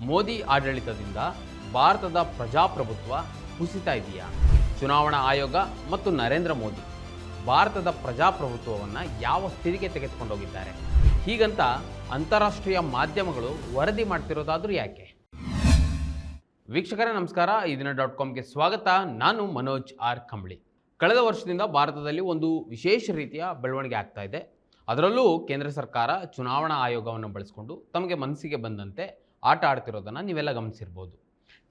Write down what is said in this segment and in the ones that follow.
ಮೋದಿ ಆಡಳಿತದಿಂದ ಭಾರತದ ಪ್ರಜಾಪ್ರಭುತ್ವ ಕುಸಿತಾ ಇದೆಯಾ? ಚುನಾವಣಾ ಆಯೋಗ ಮತ್ತು ನರೇಂದ್ರ ಮೋದಿ ಭಾರತದ ಪ್ರಜಾಪ್ರಭುತ್ವವನ್ನು ಯಾವ ಸ್ಥಿತಿಗೆ ತೆಗೆದುಕೊಂಡೋಗಿದ್ದಾರೆ? ಹೀಗಂತ ಅಂತಾರಾಷ್ಟ್ರೀಯ ಮಾಧ್ಯಮಗಳು ವರದಿ ಮಾಡ್ತಿರೋದಾದ್ರೂ ಯಾಕೆ? ವೀಕ್ಷಕರೇ ನಮಸ್ಕಾರ, ಇದನ್ನ.comಗೆ ಸ್ವಾಗತ. ನಾನು ಮನೋಜ್ ಆರ್ ಕಂಬಳಿ. ಕಳೆದ ವರ್ಷದಿಂದ ಭಾರತದಲ್ಲಿ ಒಂದು ವಿಶೇಷ ರೀತಿಯ ಬೆಳವಣಿಗೆ ಆಗ್ತಾ ಇದೆ. ಅದರಲ್ಲೂ ಕೇಂದ್ರ ಸರ್ಕಾರ ಚುನಾವಣಾ ಆಯೋಗವನ್ನು ಬಳಸಿಕೊಂಡು ತಮಗೆ ಮನಸ್ಸಿಗೆ ಬಂದಂತೆ ಆಟ ಆಡ್ತಿರೋದನ್ನು ನೀವೆಲ್ಲ ಗಮನಿಸಿರ್ಬೋದು.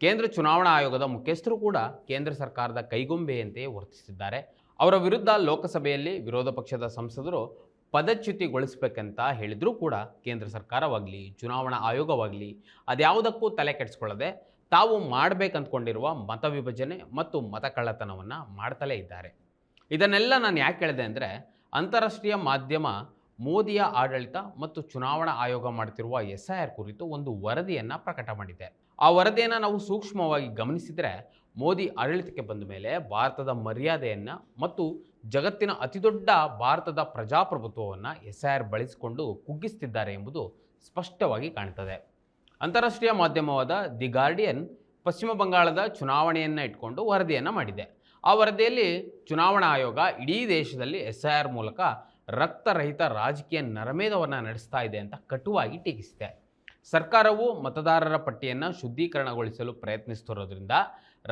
ಕೇಂದ್ರ ಚುನಾವಣಾ ಆಯೋಗದ ಮುಖ್ಯಸ್ಥರು ಕೂಡ ಕೇಂದ್ರ ಸರ್ಕಾರದ ಕೈಗೊಂಬೆಯಂತೆಯೇ ವರ್ತಿಸಿದ್ದಾರೆ. ಅವರ ವಿರುದ್ಧ ಲೋಕಸಭೆಯಲ್ಲಿ ವಿರೋಧ ಪಕ್ಷದ ಸಂಸದರು ಪದಚ್ಯುತಿಗೊಳಿಸಬೇಕಂತ ಹೇಳಿದರೂ ಕೂಡ ಕೇಂದ್ರ ಸರ್ಕಾರವಾಗಲಿ ಚುನಾವಣಾ ಆಯೋಗವಾಗಲಿ ಅದ್ಯಾವುದಕ್ಕೂ ತಲೆ ಕೆಡಿಸ್ಕೊಳ್ಳದೆ ತಾವು ಮಾಡಬೇಕಂದ್ಕೊಂಡಿರುವ ಮತ ವಿಭಜನೆ ಮತ್ತು ಮತ ಕಳ್ಳತನವನ್ನು ಮಾಡ್ತಲೇ ಇದ್ದಾರೆ. ಇದನ್ನೆಲ್ಲ ನಾನು ಯಾಕೆ ಹೇಳಿದೆ ಅಂದರೆ, ಅಂತಾರಾಷ್ಟ್ರೀಯ ಮಾಧ್ಯಮ ಮೋದಿಯ ಆಡಳಿತ ಮತ್ತು ಚುನಾವಣಾ ಆಯೋಗ ಮಾಡ್ತಿರುವ SIR ಕುರಿತು ಒಂದು ವರದಿಯನ್ನು ಪ್ರಕಟ ಮಾಡಿದೆ. ಆ ವರದಿಯನ್ನು ನಾವು ಸೂಕ್ಷ್ಮವಾಗಿ ಗಮನಿಸಿದರೆ ಮೋದಿ ಆಡಳಿತಕ್ಕೆ ಬಂದ ಮೇಲೆ ಭಾರತದ ಮರ್ಯಾದೆಯನ್ನು ಮತ್ತು ಜಗತ್ತಿನ ಅತಿದೊಡ್ಡ ಭಾರತದ ಪ್ರಜಾಪ್ರಭುತ್ವವನ್ನು SIR ಬಳಸಿಕೊಂಡು ಕುಗ್ಗಿಸ್ತಿದ್ದಾರೆ ಎಂಬುದು ಸ್ಪಷ್ಟವಾಗಿ ಕಾಣ್ತದೆ. ಅಂತಾರಾಷ್ಟ್ರೀಯ ಮಾಧ್ಯಮವಾದ ದಿ ಗಾರ್ಡಿಯನ್ ಪಶ್ಚಿಮ ಬಂಗಾಳದ ಚುನಾವಣೆಯನ್ನು ಇಟ್ಕೊಂಡು ವರದಿಯನ್ನು ಮಾಡಿದೆ. ಆ ವರದಿಯಲ್ಲಿ ಚುನಾವಣಾ ಆಯೋಗ ಇಡೀ ದೇಶದಲ್ಲಿ SIR ಮೂಲಕ ರಕ್ತರಹಿತ ರಾಜಕೀಯ ನರಮೇಧವನ್ನು ನಡೆಸ್ತಾ ಇದೆ ಅಂತ ಕಟುವಾಗಿ ಟೀಕಿಸಿದೆ. ಸರ್ಕಾರವು ಮತದಾರರ ಪಟ್ಟಿಯನ್ನು ಶುದ್ಧೀಕರಣಗೊಳಿಸಲು ಪ್ರಯತ್ನಿಸುತ್ತಿರೋದ್ರಿಂದ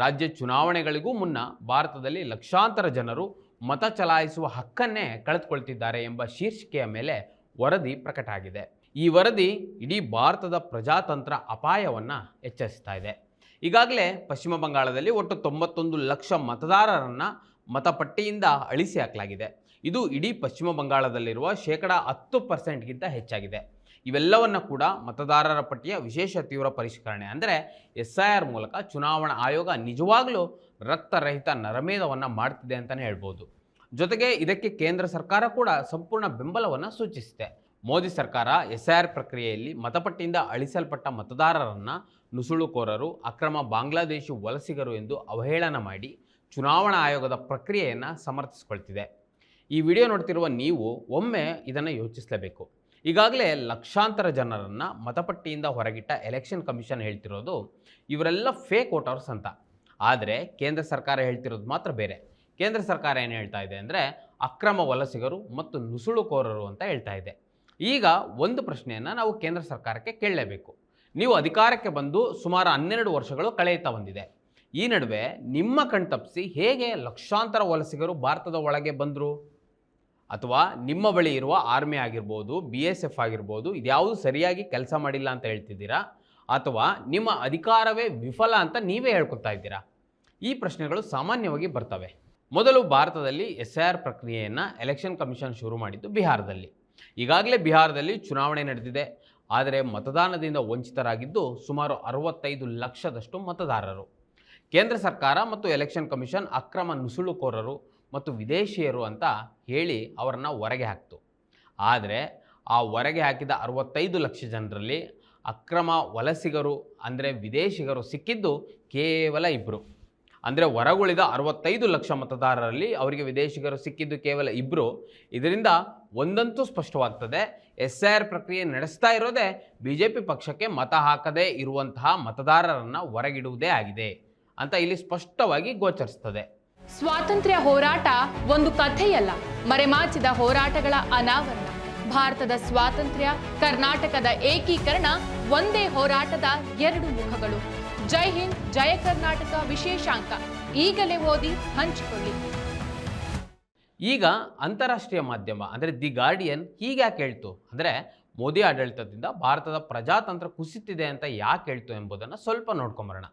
ರಾಜ್ಯ ಚುನಾವಣೆಗಳಿಗೂ ಮುನ್ನ ಭಾರತದಲ್ಲಿ ಲಕ್ಷಾಂತರ ಜನರು ಮತ ಚಲಾಯಿಸುವ ಹಕ್ಕನ್ನೇ ಕಳೆದುಕೊಳ್ತಿದ್ದಾರೆ ಎಂಬ ಶೀರ್ಷಿಕೆಯ ಮೇಲೆ ವರದಿ ಪ್ರಕಟ ಆಗಿದೆ. ಈ ವರದಿ ಇಡೀ ಭಾರತದ ಪ್ರಜಾತಂತ್ರ ಅಪಾಯವನ್ನು ಎಚ್ಚರಿಸ್ತಾ ಇದೆ. ಈಗಾಗಲೇ ಪಶ್ಚಿಮ ಬಂಗಾಳದಲ್ಲಿ ಒಟ್ಟು 91 ಲಕ್ಷ ಮತದಾರರನ್ನು ಮತಪಟ್ಟಿಯಿಂದ ಅಳಿಸಿ ಹಾಕಲಾಗಿದೆ. ಇದು ಇಡೀ ಪಶ್ಚಿಮ ಬಂಗಾಳದಲ್ಲಿರುವ 10% ಹೆಚ್ಚಾಗಿದೆ. ಇವೆಲ್ಲವನ್ನು ಕೂಡ ಮತದಾರರ ಪಟ್ಟಿಯ ವಿಶೇಷ ತೀವ್ರ ಪರಿಷ್ಕರಣೆ ಅಂದರೆ SIR ಮೂಲಕ ಚುನಾವಣಾ ಆಯೋಗ ನಿಜವಾಗಲೂ ರಕ್ತರಹಿತ ನರಮೇಧವನ್ನು ಮಾಡ್ತಿದೆ ಅಂತಲೇ ಹೇಳ್ಬೋದು. ಜೊತೆಗೆ ಇದಕ್ಕೆ ಕೇಂದ್ರ ಸರ್ಕಾರ ಕೂಡ ಸಂಪೂರ್ಣ ಬೆಂಬಲವನ್ನು ಸೂಚಿಸಿದೆ. ಮೋದಿ ಸರ್ಕಾರ SIR ಪ್ರಕ್ರಿಯೆಯಲ್ಲಿ ಮತಪಟ್ಟಿಯಿಂದ ಅಳಿಸಲ್ಪಟ್ಟ ಮತದಾರರನ್ನು ನುಸುಳುಕೋರರು, ಅಕ್ರಮ ಬಾಂಗ್ಲಾದೇಶಿ ವಲಸಿಗರು ಎಂದು ಅವಹೇಳನ ಮಾಡಿ ಚುನಾವಣಾ ಆಯೋಗದ ಪ್ರಕ್ರಿಯೆಯನ್ನು ಸಮರ್ಥಿಸಿಕೊಳ್ತಿದೆ. ಈ ವಿಡಿಯೋ ನೋಡ್ತಿರುವ ನೀವು ಒಮ್ಮೆ ಇದನ್ನು ಯೋಚಿಸಲೇಬೇಕು. ಈಗಾಗಲೇ ಲಕ್ಷಾಂತರ ಜನರನ್ನು ಮತಪಟ್ಟಿಯಿಂದ ಹೊರಗಿಟ್ಟ ಎಲೆಕ್ಷನ್ ಕಮಿಷನ್ ಹೇಳ್ತಿರೋದು ಇವರೆಲ್ಲ ಫೇಕ್ ವೋಟರ್ಸ್ ಅಂತ. ಆದರೆ ಕೇಂದ್ರ ಸರ್ಕಾರ ಹೇಳ್ತಿರೋದು ಮಾತ್ರ ಬೇರೆ. ಕೇಂದ್ರ ಸರ್ಕಾರ ಏನು ಹೇಳ್ತಾ ಇದೆ ಅಂದರೆ ಅಕ್ರಮ ವಲಸಿಗರು ಮತ್ತು ನುಸುಳುಕೋರರು ಅಂತ ಹೇಳ್ತಾ ಇದೆ. ಈಗ ಒಂದು ಪ್ರಶ್ನೆಯನ್ನು ನಾವು ಕೇಂದ್ರ ಸರ್ಕಾರಕ್ಕೆ ಕೇಳಲೇಬೇಕು. ನೀವು ಅಧಿಕಾರಕ್ಕೆ ಬಂದು ಸುಮಾರು 12 ವರ್ಷಗಳು ಕಳೆಯುತ್ತಾ ಬಂದಿದೆ. ಈ ನಡುವೆ ನಿಮ್ಮ ಕಣ್ತಪ್ಪಿಸಿ ಹೇಗೆ ಲಕ್ಷಾಂತರ ವಲಸಿಗರು ಭಾರತದ ಒಳಗೆ ಬಂದರು? ಅಥವಾ ನಿಮ್ಮ ಬಳಿ ಇರುವ ಆರ್ಮಿ ಆಗಿರ್ಬೋದು, BSF ಆಗಿರ್ಬೋದು, ಇದ್ಯಾವುದು ಸರಿಯಾಗಿ ಕೆಲಸ ಮಾಡಿಲ್ಲ ಅಂತ ಹೇಳ್ತಿದ್ದೀರಾ? ಅಥವಾ ನಿಮ್ಮ ಅಧಿಕಾರವೇ ವಿಫಲ ಅಂತ ನೀವೇ ಹೇಳ್ಕೊತಾ ಇದ್ದೀರಾ? ಈ ಪ್ರಶ್ನೆಗಳು ಸಾಮಾನ್ಯವಾಗಿ ಬರ್ತವೆ. ಮೊದಲು ಭಾರತದಲ್ಲಿ SIR ಪ್ರಕ್ರಿಯೆಯನ್ನು ಎಲೆಕ್ಷನ್ ಕಮಿಷನ್ ಶುರು ಮಾಡಿದ್ದು ಬಿಹಾರದಲ್ಲಿ. ಈಗಾಗಲೇ ಬಿಹಾರದಲ್ಲಿ ಚುನಾವಣೆ ನಡೆದಿದೆ. ಆದರೆ ಮತದಾನದಿಂದ ವಂಚಿತರಾಗಿದ್ದು ಸುಮಾರು 65 ಲಕ್ಷದಷ್ಟು ಮತದಾರರು. ಕೇಂದ್ರ ಸರ್ಕಾರ ಮತ್ತು ಎಲೆಕ್ಷನ್ ಕಮಿಷನ್ ಅಕ್ರಮ ನುಸುಳುಕೋರರು ಮತ್ತು ವಿದೇಶಿಯರು ಅಂತ ಹೇಳಿ ಅವರನ್ನು ಹೊರಗೆ ಹಾಕ್ತು. ಆದರೆ ಆ ಹೊರಗೆ ಹಾಕಿದ 65 ಲಕ್ಷ ಜನರಲ್ಲಿ ಅಕ್ರಮ ವಲಸಿಗರು ಅಂದರೆ ವಿದೇಶಿಗರು ಸಿಕ್ಕಿದ್ದು ಕೇವಲ 2. ಅಂದರೆ ಹೊರಗುಳಿದ 65 ಲಕ್ಷ ಮತದಾರರಲ್ಲಿ ಅವರಿಗೆ ವಿದೇಶಿಗರು ಸಿಕ್ಕಿದ್ದು ಕೇವಲ 2. ಇದರಿಂದ ಒಂದಂತೂ ಸ್ಪಷ್ಟವಾಗ್ತದೆ, SIR ಪ್ರಕ್ರಿಯೆ ನಡೆಸ್ತಾ ಇರೋದೇ BJP ಪಕ್ಷಕ್ಕೆ ಮತ ಹಾಕದೇ ಇರುವಂತಹ ಮತದಾರರನ್ನು ಹೊರಗಿಡುವುದೇ ಆಗಿದೆ ಅಂತ ಇಲ್ಲಿ ಸ್ಪಷ್ಟವಾಗಿ ಗೋಚರಿಸ್ತದೆ. ಸ್ವಾತಂತ್ರ್ಯ ಹೋರಾಟ ಒಂದು ಕಥೆಯಲ್ಲ, ಮರೆಮಾಚಿದ ಹೋರಾಟಗಳ ಅನಾವರಣ. ಭಾರತದ ಸ್ವಾತಂತ್ರ್ಯ, ಕರ್ನಾಟಕದ ಏಕೀಕರಣ ಒಂದೇ ಹೋರಾಟದ 2 ಮುಖಗಳು. ಜೈ ಹಿಂದ್, ಜಯ ಕರ್ನಾಟಕ ವಿಶೇಷಾಂಕ ಈಗಲೇ ಓದಿ ಹಂಚಿಕೊಳ್ಳಿ. ಈಗ ಅಂತಾರಾಷ್ಟ್ರೀಯ ಮಾಧ್ಯಮ ಅಂದರೆ ದಿ ಗಾರ್ಡಿಯನ್ ಹೀಗೆ ಯಾಕೆ ಹೇಳ್ತು ಅಂದರೆ, ಮೋದಿ ಆಡಳಿತದಿಂದ ಭಾರತದ ಪ್ರಜಾತಂತ್ರ ಕುಸಿತಿದೆ ಅಂತ ಯಾಕೆ ಹೇಳ್ತು ಎಂಬುದನ್ನು ಸ್ವಲ್ಪ ನೋಡ್ಕೊಂಬರೋಣ.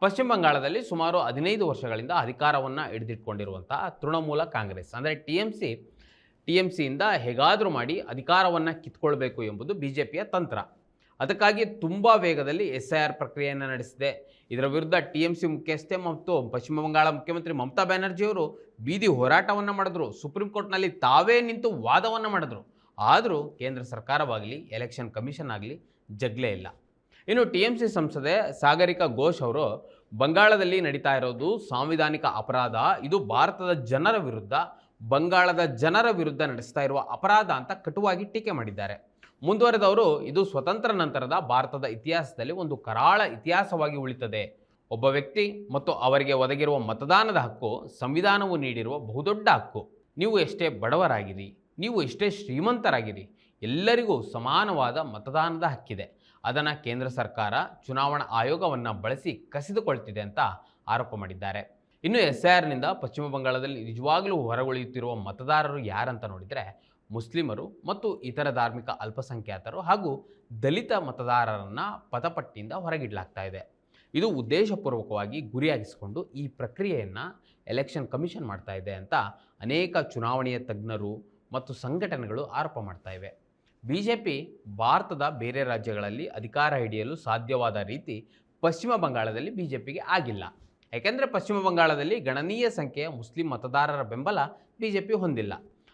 ಪಶ್ಚಿಮ ಬಂಗಾಳದಲ್ಲಿ ಸುಮಾರು 15 ವರ್ಷಗಳಿಂದ ಅಧಿಕಾರವನ್ನು ಹಿಡಿದಿಟ್ಕೊಂಡಿರುವಂತಹ ತೃಣಮೂಲ ಕಾಂಗ್ರೆಸ್ ಅಂದರೆ TMCಯಿಂದ ಹೇಗಾದರೂ ಮಾಡಿ ಅಧಿಕಾರವನ್ನು ಕಿತ್ಕೊಳ್ಬೇಕು ಎಂಬುದು BJPಯ ತಂತ್ರ. ಅದಕ್ಕಾಗಿ ತುಂಬ ವೇಗದಲ್ಲಿ SIR ಪ್ರಕ್ರಿಯೆಯನ್ನು ನಡೆಸಿದೆ. ಇದರ ವಿರುದ್ಧ TMC ಮುಖ್ಯಸ್ಥೆ ಮತ್ತು ಪಶ್ಚಿಮ ಬಂಗಾಳ ಮುಖ್ಯಮಂತ್ರಿ ಮಮತಾ ಬ್ಯಾನರ್ಜಿಯವರು ಬೀದಿ ಹೋರಾಟವನ್ನು ಮಾಡಿದ್ರು. ಸುಪ್ರೀಂ ಕೋರ್ಟ್ನಲ್ಲಿ ತಾವೇ ನಿಂತು ವಾದವನ್ನು ಮಾಡಿದ್ರು. ಆದರೂ ಕೇಂದ್ರ ಸರ್ಕಾರವಾಗಲಿ ಎಲೆಕ್ಷನ್ ಕಮಿಷನ್ ಆಗಲಿ ಜಗ್ಲೇ ಇಲ್ಲ. ಇನ್ನು TMC ಸಂಸದೆ ಸಾಗರಿಕಾ ಘೋಷ್ ಅವರು ಬಂಗಾಳದಲ್ಲಿ ನಡೀತಾ ಇರೋದು ಸಾಂವಿಧಾನಿಕ ಅಪರಾಧ, ಇದು ಭಾರತದ ಜನರ ವಿರುದ್ಧ ಬಂಗಾಳದ ಜನರ ವಿರುದ್ಧ ನಡೆಸ್ತಾ ಇರುವ ಅಪರಾಧ ಅಂತ ಕಟುವಾಗಿ ಟೀಕೆ ಮಾಡಿದ್ದಾರೆ. ಮುಂದುವರೆದವರು, ಇದು ಸ್ವತಂತ್ರ ನಂತರದ ಭಾರತದ ಇತಿಹಾಸದಲ್ಲಿ ಒಂದು ಕರಾಳ ಇತಿಹಾಸವಾಗಿ ಉಳಿತದೆ. ಒಬ್ಬ ವ್ಯಕ್ತಿ ಮತ್ತು ಅವರಿಗೆ ಒದಗಿರುವ ಮತದಾನದ ಹಕ್ಕು ಸಂವಿಧಾನವು ನೀಡಿರುವ ಬಹುದೊಡ್ಡ ಹಕ್ಕು. ನೀವು ಎಷ್ಟೇ ಬಡವರಾಗಿರಿ, ನೀವು ಎಷ್ಟೇ ಶ್ರೀಮಂತರಾಗಿರಿ, ಎಲ್ಲರಿಗೂ ಸಮಾನವಾದ ಮತದಾನದ ಹಕ್ಕಿದೆ. ಅದನ್ನು ಕೇಂದ್ರ ಸರ್ಕಾರ ಚುನಾವಣಾ ಆಯೋಗವನ್ನು ಬಳಸಿ ಕಸಿದುಕೊಳ್ತಿದೆ ಅಂತ ಆರೋಪ ಮಾಡಿದ್ದಾರೆ. ಇನ್ನು SIRನಿಂದ ಪಶ್ಚಿಮ ಬಂಗಾಳದಲ್ಲಿ ನಿಜವಾಗಲೂ ಹೊರಗುಳಿಯುತ್ತಿರುವ ಮತದಾರರು ಯಾರಂತ ನೋಡಿದರೆ ಮುಸ್ಲಿಮರು ಮತ್ತು ಇತರ ಧಾರ್ಮಿಕ ಅಲ್ಪಸಂಖ್ಯಾತರು ಹಾಗೂ ದಲಿತ ಮತದಾರರನ್ನು ಮತಪಟ್ಟಿಯಿಂದ ಹೊರಗಿಡಲಾಗ್ತಾ ಇದೆ. ಇದು ಉದ್ದೇಶಪೂರ್ವಕವಾಗಿ ಗುರಿಯಾಗಿಸಿಕೊಂಡು ಈ ಪ್ರಕ್ರಿಯೆಯನ್ನು ಎಲೆಕ್ಷನ್ ಕಮಿಷನ್ ಮಾಡ್ತಾ ಇದೆ ಅಂತ ಅನೇಕ ಚುನಾವಣೆಯ ತಜ್ಞರು ಮತ್ತು ಸಂಘಟನೆಗಳು ಆರೋಪ ಮಾಡ್ತಾ ಇವೆ. BJP ಭಾರತದ ಬೇರೆ ರಾಜ್ಯಗಳಲ್ಲಿ ಅಧಿಕಾರ ಹಿಡಿಯಲು ಸಾಧ್ಯವಾದ ರೀತಿ ಪಶ್ಚಿಮ ಬಂಗಾಳದಲ್ಲಿ BJPಗೆ ಆಗಿಲ್ಲ. ಯಾಕೆಂದರೆ ಪಶ್ಚಿಮ ಬಂಗಾಳದಲ್ಲಿ ಗಣನೀಯ ಸಂಖ್ಯೆಯ ಮುಸ್ಲಿಂ ಮತದಾರರ ಬೆಂಬಲ BJP ಹೊಂದಿಲ್ಲ.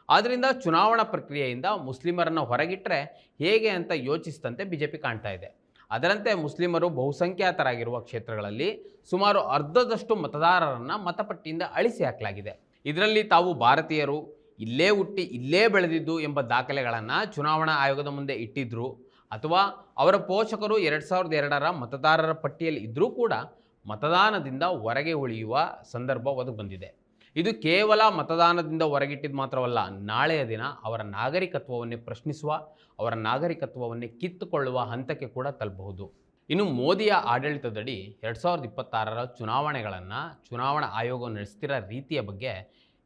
ಆದ್ದರಿಂದ ಚುನಾವಣಾ ಪ್ರಕ್ರಿಯೆಯಿಂದ ಮುಸ್ಲಿಮರನ್ನು ಹೊರಗಿಟ್ಟರೆ ಹೇಗೆ ಅಂತ ಯೋಚಿಸಿದಂತೆ BJP ಕಾಣ್ತಾ ಇದೆ. ಅದರಂತೆ ಮುಸ್ಲಿಮರು ಬಹುಸಂಖ್ಯಾತರಾಗಿರುವ ಕ್ಷೇತ್ರಗಳಲ್ಲಿ ಸುಮಾರು ಅರ್ಧದಷ್ಟು ಮತದಾರರನ್ನು ಮತಪಟ್ಟಿಯಿಂದ ಅಳಿಸಿ ಹಾಕಲಾಗಿದೆ. ಇದರಲ್ಲಿ ತಾವು ಭಾರತೀಯರು, ಇಲ್ಲೇ ಹುಟ್ಟಿ ಇಲ್ಲೇ ಬೆಳೆದಿದ್ದು ಎಂಬ ದಾಖಲೆಗಳನ್ನು ಚುನಾವಣಾ ಆಯೋಗದ ಮುಂದೆ ಇಟ್ಟಿದ್ರು ಅಥವಾ ಅವರ ಪೋಷಕರು 2002ರ ಮತದಾರರ ಪಟ್ಟಿಯಲ್ಲಿ ಇದ್ದರೂ ಕೂಡ ಮತದಾನದಿಂದ ಹೊರಗೆ ಉಳಿಯುವ ಸಂದರ್ಭ ಒದಗಿ ಬಂದಿದೆ. ಇದು ಕೇವಲ ಮತದಾನದಿಂದ ಹೊರಗಿಟ್ಟಿದ್ದು ಮಾತ್ರವಲ್ಲ, ನಾಳೆಯ ದಿನ ಅವರ ನಾಗರಿಕತ್ವವನ್ನೇ ಪ್ರಶ್ನಿಸುವ, ಅವರ ನಾಗರಿಕತ್ವವನ್ನೇ ಕಿತ್ತುಕೊಳ್ಳುವ ಹಂತಕ್ಕೆ ಕೂಡ ತಲುಪಬಹುದು. ಇನ್ನು ಮೋದಿಯ ಆಡಳಿತದಡಿ 2026ರ ಚುನಾವಣೆಗಳನ್ನು ಚುನಾವಣಾ ಆಯೋಗ ನಡೆಸ್ತಿರೋ ರೀತಿಯ ಬಗ್ಗೆ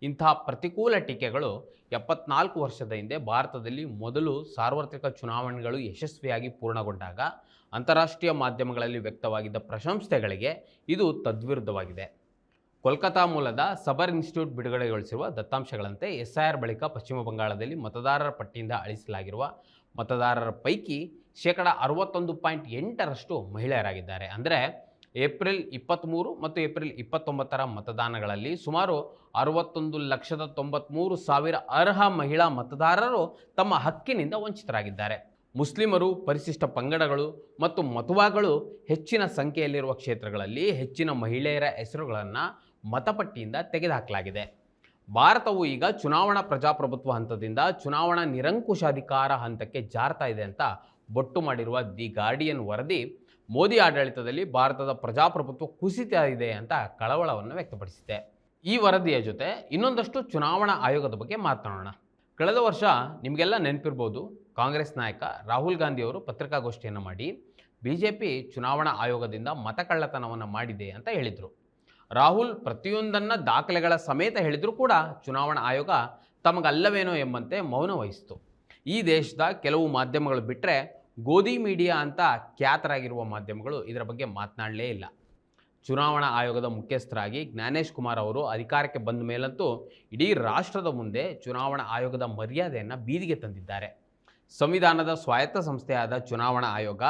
ಇಂಥ ಪ್ರತಿಕೂಲ ಟೀಕೆಗಳು 74 ವರ್ಷದ ಹಿಂದೆ ಭಾರತದಲ್ಲಿ ಮೊದಲು ಸಾರ್ವತ್ರಿಕ ಚುನಾವಣೆಗಳು ಯಶಸ್ವಿಯಾಗಿ ಪೂರ್ಣಗೊಂಡಾಗ ಅಂತಾರಾಷ್ಟ್ರೀಯ ಮಾಧ್ಯಮಗಳಲ್ಲಿ ವ್ಯಕ್ತವಾಗಿದ್ದ ಪ್ರಶಂಸೆಗಳಿಗೆ ಇದು ತದ್ವಿರುದ್ಧವಾಗಿದೆ. ಕೋಲ್ಕತಾ ಮೂಲದ ಸಬರ್ ಇನ್ಸ್ಟಿಟ್ಯೂಟ್ ಬಿಡುಗಡೆಗೊಳಿಸಿರುವ ದತ್ತಾಂಶಗಳಂತೆ SIR ಬಳಿಕ ಪಶ್ಚಿಮ ಬಂಗಾಳದಲ್ಲಿ ಮತದಾರರ ಪಟ್ಟಿಯಿಂದ ಅಳಿಸಲಾಗಿರುವ ಮತದಾರರ ಪೈಕಿ 61.8% ಮಹಿಳೆಯರಾಗಿದ್ದಾರೆ. ಅಂದರೆ ಏಪ್ರಿಲ್ 23 ಮತ್ತು ಏಪ್ರಿಲ್ 29ರ ಮತದಾನಗಳಲ್ಲಿ ಸುಮಾರು 61,93,000 ಅರ್ಹ ಮಹಿಳಾ ಮತದಾರರು ತಮ್ಮ ಹಕ್ಕಿನಿಂದ ವಂಚಿತರಾಗಿದ್ದಾರೆ. ಮುಸ್ಲಿಮರು, ಪರಿಶಿಷ್ಟ ಪಂಗಡಗಳು ಮತ್ತು ಮತುವಾಗಳು ಹೆಚ್ಚಿನ ಸಂಖ್ಯೆಯಲ್ಲಿರುವ ಕ್ಷೇತ್ರಗಳಲ್ಲಿ ಹೆಚ್ಚಿನ ಮಹಿಳೆಯರ ಹೆಸರುಗಳನ್ನು ಮತಪಟ್ಟಿಯಿಂದ ತೆಗೆದುಹಾಕಲಾಗಿದೆ. ಭಾರತವು ಈಗ ಚುನಾವಣಾ ಪ್ರಜಾಪ್ರಭುತ್ವ ಹಂತದಿಂದ ಚುನಾವಣಾ ನಿರಂಕುಶಾಧಿಕಾರ ಹಂತಕ್ಕೆ ಜಾರ್ತಾ ಇದೆ ಅಂತ ಬೊಟ್ಟು ಮಾಡಿರುವ ದಿ ಗಾರ್ಡಿಯನ್ ವರದಿ ಮೋದಿ ಆಡಳಿತದಲ್ಲಿ ಭಾರತದ ಪ್ರಜಾಪ್ರಭುತ್ವ ಕುಸಿತ ಇದೆ ಅಂತ ಕಳವಳವನ್ನು ವ್ಯಕ್ತಪಡಿಸಿದೆ. ಈ ವರದಿಯ ಜೊತೆ ಇನ್ನೊಂದಷ್ಟು ಚುನಾವಣಾ ಆಯೋಗದ ಬಗ್ಗೆ ಮಾತನಾಡೋಣ. ಕಳೆದ ವರ್ಷ ನಿಮಗೆಲ್ಲ ನೆನಪಿರ್ಬೋದು, ಕಾಂಗ್ರೆಸ್ ನಾಯಕ ರಾಹುಲ್ ಗಾಂಧಿಯವರು ಪತ್ರಿಕಾಗೋಷ್ಠಿಯನ್ನು ಮಾಡಿ BJP ಚುನಾವಣಾ ಆಯೋಗದಿಂದ ಮತಕಳ್ಳತನವನ್ನು ಮಾಡಿದೆ ಅಂತ ಹೇಳಿದರು. ರಾಹುಲ್ ಪ್ರತಿಯೊಂದನ್ನು ದಾಖಲೆಗಳ ಸಮೇತ ಹೇಳಿದರೂ ಕೂಡ ಚುನಾವಣಾ ಆಯೋಗ ತಮಗಲ್ಲವೇನೋ ಎಂಬಂತೆ ಮೌನ ವಹಿಸಿತು. ಈ ದೇಶದ ಕೆಲವು ಮಾಧ್ಯಮಗಳು ಬಿಟ್ಟರೆ ಗೋಧಿ ಮೀಡಿಯಾ ಅಂತ ಖ್ಯಾತರಾಗಿರುವ ಮಾಧ್ಯಮಗಳು ಇದರ ಬಗ್ಗೆ ಮಾತನಾಡಲೇ ಇಲ್ಲ. ಚುನಾವಣಾ ಆಯೋಗದ ಮುಖ್ಯಸ್ಥರಾಗಿ ಜ್ಞಾನೇಶ್ ಕುಮಾರ್ ಅವರು ಅಧಿಕಾರಕ್ಕೆ ಬಂದ ಮೇಲಂತೂ ಇಡೀ ರಾಷ್ಟ್ರದ ಮುಂದೆ ಚುನಾವಣಾ ಆಯೋಗದ ಮರ್ಯಾದೆಯನ್ನು ಬೀದಿಗೆ ತಂದಿದ್ದಾರೆ. ಸಂವಿಧಾನದ ಸ್ವಾಯತ್ತ ಸಂಸ್ಥೆಯಾದ ಚುನಾವಣಾ ಆಯೋಗ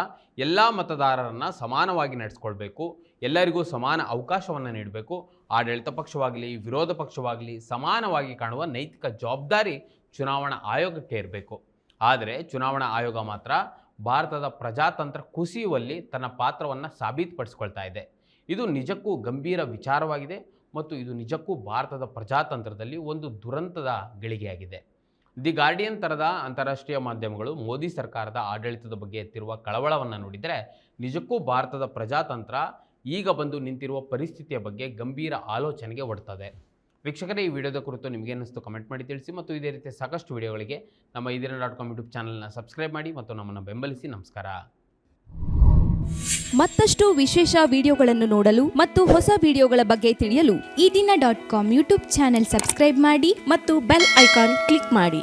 ಎಲ್ಲ ಮತದಾರರನ್ನು ಸಮಾನವಾಗಿ ನಡೆಸ್ಕೊಳ್ಬೇಕು, ಎಲ್ಲರಿಗೂ ಸಮಾನ ಅವಕಾಶವನ್ನು ನೀಡಬೇಕು, ಆಡಳಿತ ಪಕ್ಷವಾಗಲಿ ವಿರೋಧ ಪಕ್ಷವಾಗಲಿ ಸಮಾನವಾಗಿ ಕಾಣುವ ನೈತಿಕ ಜವಾಬ್ದಾರಿ ಚುನಾವಣಾ ಆಯೋಗಕ್ಕೆ ಇರಬೇಕು. ಆದರೆ ಚುನಾವಣಾ ಆಯೋಗ ಮಾತ್ರ ಭಾರತದ ಪ್ರಜಾತಂತ್ರ ಕುಸಿಯುವಲ್ಲಿ ತನ್ನ ಪಾತ್ರವನ್ನು ಸಾಬೀತುಪಡಿಸ್ಕೊಳ್ತಾ ಇದೆ. ಇದು ನಿಜಕ್ಕೂ ಗಂಭೀರ ವಿಚಾರವಾಗಿದೆ ಮತ್ತು ಇದು ನಿಜಕ್ಕೂ ಭಾರತದ ಪ್ರಜಾತಂತ್ರದಲ್ಲಿ ಒಂದು ದುರಂತದ ಗಳಿಗೆಯಾಗಿದೆ. ದಿ ಗಾರ್ಡಿಯನ್ ಥರದ ಅಂತಾರಾಷ್ಟ್ರೀಯ ಮಾಧ್ಯಮಗಳು ಮೋದಿ ಸರ್ಕಾರದ ಆಡಳಿತದ ಬಗ್ಗೆ ಎತ್ತಿರುವ ಕಳವಳವನ್ನು ನೋಡಿದರೆ ನಿಜಕ್ಕೂ ಭಾರತದ ಪ್ರಜಾತಂತ್ರ ಈಗ ಬಂದು ನಿಂತಿರುವ ಪರಿಸ್ಥಿತಿಯ ಬಗ್ಗೆ ಗಂಭೀರ ಆಲೋಚನೆಗೆ ಒಡ್ತದೆ. ವೀಕ್ಷಕರೇ, ಈ ವಿಡಿಯೋದ ಕುರಿತು ನಿಮಗೆ ಅನ್ನಿಸ್ತು ಕಮೆಂಟ್ ಮಾಡಿ ತಿಳಿಸಿ ಮತ್ತು ಇದೇ ರೀತಿ ಸಾಕಷ್ಟು ವಿಡಿಯೋಗಳಿಗೆ ನಮ್ಮ ಈದಿನ.com ಯೂಟ್ಯೂಬ್ ಚಾನಲ್ನ ಸಬ್ಸ್ಕ್ರೈಬ್ ಮಾಡಿ ಮತ್ತು ನಮ್ಮನ್ನು ಬೆಂಬಲಿಸಿ. ನಮಸ್ಕಾರ. ಮತ್ತಷ್ಟು ವಿಶೇಷ ವಿಡಿಯೋಗಳನ್ನು ನೋಡಲು ಮತ್ತು ಹೊಸ ವಿಡಿಯೋಗಳ ಬಗ್ಗೆ ತಿಳಿಯಲು ಈದಿನ.com ಯೂಟ್ಯೂಬ್ ಚಾನೆಲ್ ಸಬ್ಸ್ಕ್ರೈಬ್ ಮಾಡಿ ಮತ್ತು ಬೆಲ್ ಐಕಾನ್ ಕ್ಲಿಕ್ ಮಾಡಿ.